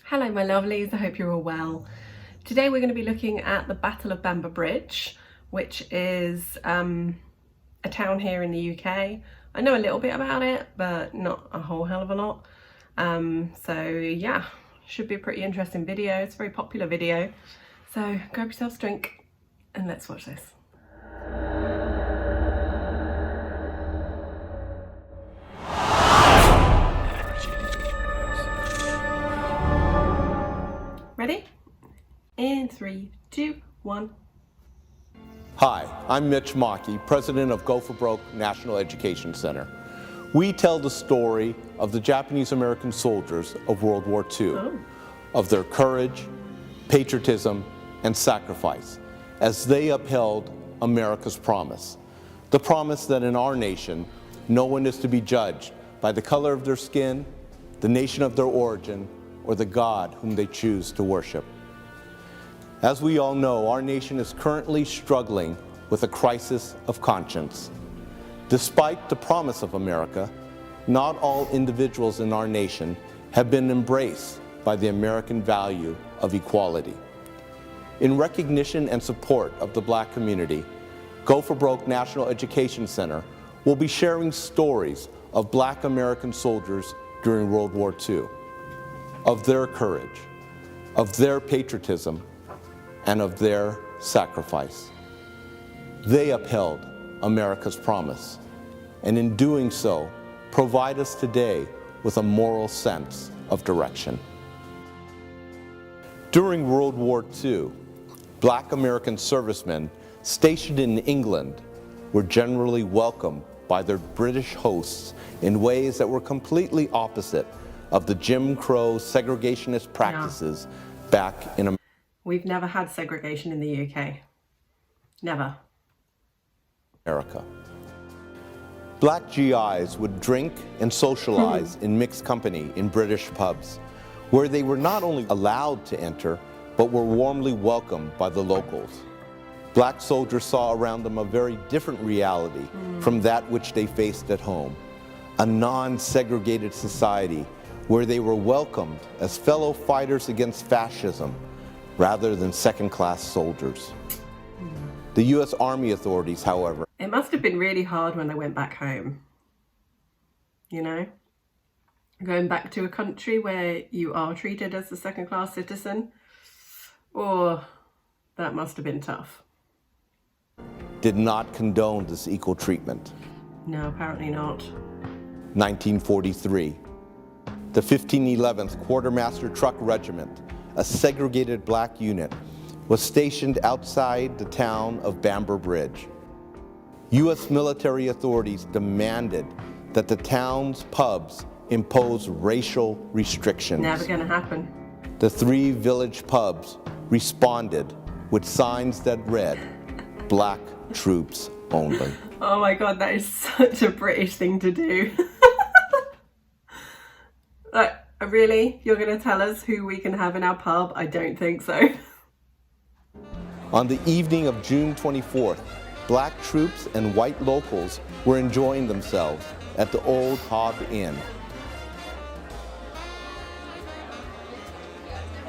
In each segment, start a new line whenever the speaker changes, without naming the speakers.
Hello my lovelies, I hope you're all well. Today we're going to be looking at the Battle of Bamber Bridge, which is a town here in the UK. I know a little bit about it, but not a whole hell of a lot. So yeah, should be a pretty interesting video. It's a very popular video. So grab yourself a drink and let's watch this. Ready? In 3, 2, 1.
Hi, I'm Mitch Maki, president of Go for Broke National Education Center. We tell the story of the Japanese American soldiers of World War II, of their courage, patriotism, and sacrifice as they upheld America's promise. The promise that in our nation, no one is to be judged by the color of their skin, the nation of their origin, or the God whom they choose to worship. As we all know, our nation is currently struggling with a crisis of conscience. Despite the promise of America, not all individuals in our nation have been embraced by the American value of equality. In recognition and support of the Black community, Go for Broke National Education Center will be sharing stories of Black American soldiers during World War II, of their courage, of their patriotism, and of their sacrifice. They upheld America's promise, and in doing so, provide us today with a moral sense of direction. During World War II, Black American servicemen stationed in England were generally welcomed by their British hosts in ways that were completely opposite of the Jim Crow segregationist practices back in America.
We've never had segregation in the UK. Never.
Black GIs would drink and socialize in mixed company in British pubs, where they were not only allowed to enter, but were warmly welcomed by the locals. Black soldiers saw around them a very different reality from that which they faced at home, a non-segregated society where they were welcomed as fellow fighters against fascism rather than second-class soldiers. The U.S. Army authorities, however...
It must have been really hard when they went back home, you know? Going back to a country where you are treated as a second-class citizen, or that must have been tough.
Did not condone this equal treatment.
No, apparently not.
1943. The 1511th Quartermaster Truck Regiment, a segregated Black unit, was stationed outside the town of Bamber Bridge. U.S. military authorities demanded that the town's pubs impose racial restrictions.
Never gonna happen.
The 3 village pubs responded with signs that read, "Black troops only."
Oh my God, that is such a British thing to do. Like, really? You're gonna tell us who we can have in our pub? I don't think so.
On the evening of June 24th, Black troops and white locals were enjoying themselves at the Old Hob Inn.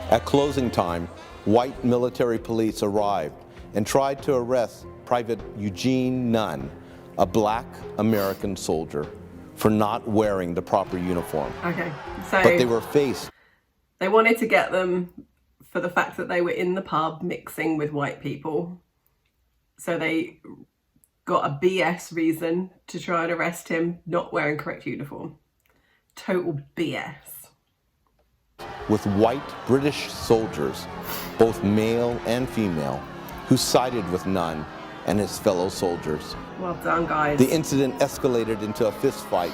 At closing time, white military police arrived and tried to arrest Private Eugene Nunn, a Black American soldier, for not wearing the proper uniform.
Okay, so...
But they were faced...
They wanted to get them for the fact that they were in the pub mixing with white people. So they got a BS reason to try and arrest him not wearing correct uniform. Total BS.
With white British soldiers, both male and female, who sided with Nunn and his fellow soldiers.
Well done, guys.
The incident escalated into a fist fight,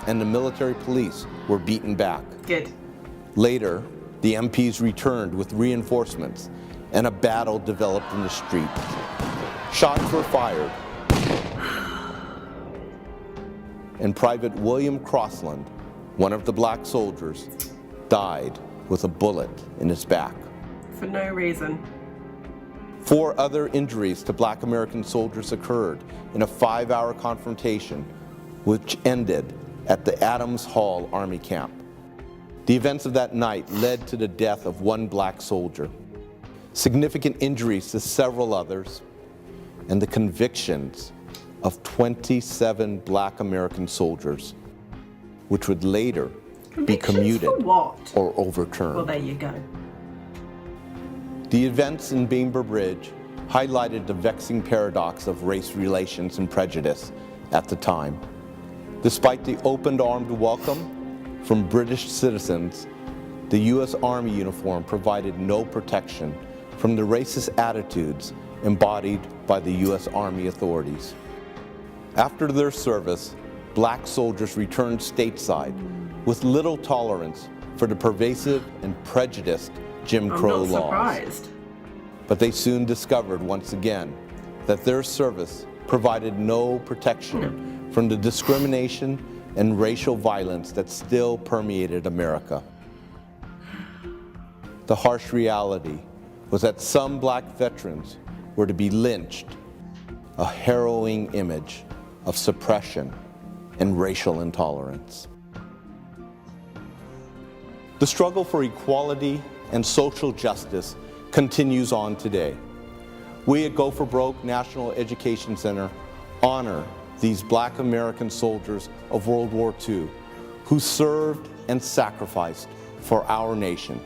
and the military police were beaten back.
Good.
Later, the MPs returned with reinforcements, and a battle developed in the street. Shots were fired, and Private William Crossland, one of the Black soldiers, died with a bullet in his back.
For no reason.
4 other injuries to Black American soldiers occurred in a 5-hour confrontation, which ended at the Adams Hall Army Camp. The events of that night led to the death of one black soldier, significant injuries to several others, and the convictions of 27 black American soldiers, which would later be commuted
for what?
or overturned.
Well, there you go.
The events in Bamber Bridge highlighted the vexing paradox of race relations and prejudice at the time. Despite the open armed welcome from British citizens, the U.S. Army uniform provided no protection from the racist attitudes embodied by the U.S. Army authorities. After their service, black soldiers returned stateside with little tolerance for the pervasive and prejudiced Jim Crow laws.
I'm not surprised.
But they soon discovered once again that their service provided no protection from the discrimination and racial violence that still permeated America. The harsh reality was that some black veterans were to be lynched, a harrowing image of suppression and racial intolerance. The struggle for equality and social justice continues on today. We at Go for Broke National Education Center honor these black American soldiers of World War II who served and sacrificed for our nation.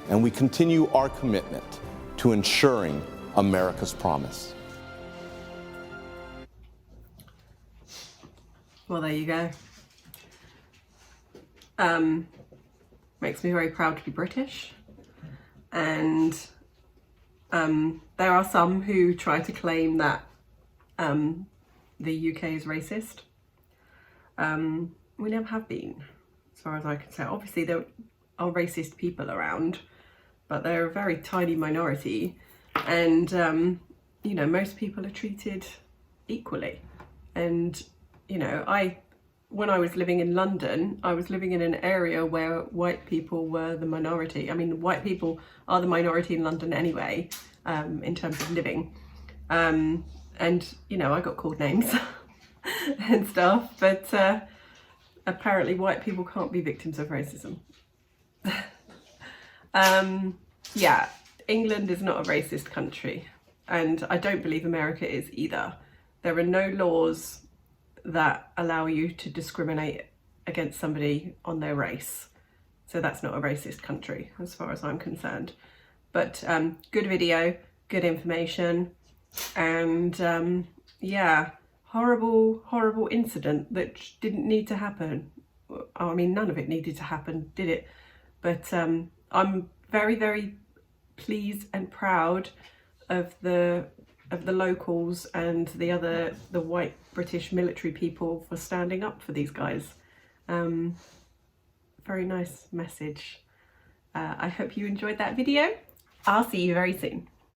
And we continue our commitment to ensuring America's promise.
Well, there you go. Makes me very proud to be British. And there are some who try to claim that the UK is racist. We never have been, as far as I can tell. Obviously, there are racist people around, but they're a very tiny minority. And, you know, most people are treated equally. And, you know, when I was living in London, I was living in an area where white people were the minority. I mean, white people are the minority in London anyway, in terms of living. And, you know, I got called names and stuff, but apparently white people can't be victims of racism. Yeah, England is not a racist country, and I don't believe America is either. There are no laws that allow you to discriminate against somebody on their race. So that's not a racist country as far as I'm concerned. But good video, good information, and yeah, horrible incident that didn't need to happen. I mean, none of it needed to happen, did it? But I'm very pleased and proud of the locals and the white British military people for standing up for these guys. Very nice message. I hope you enjoyed that video. I'll see you very soon.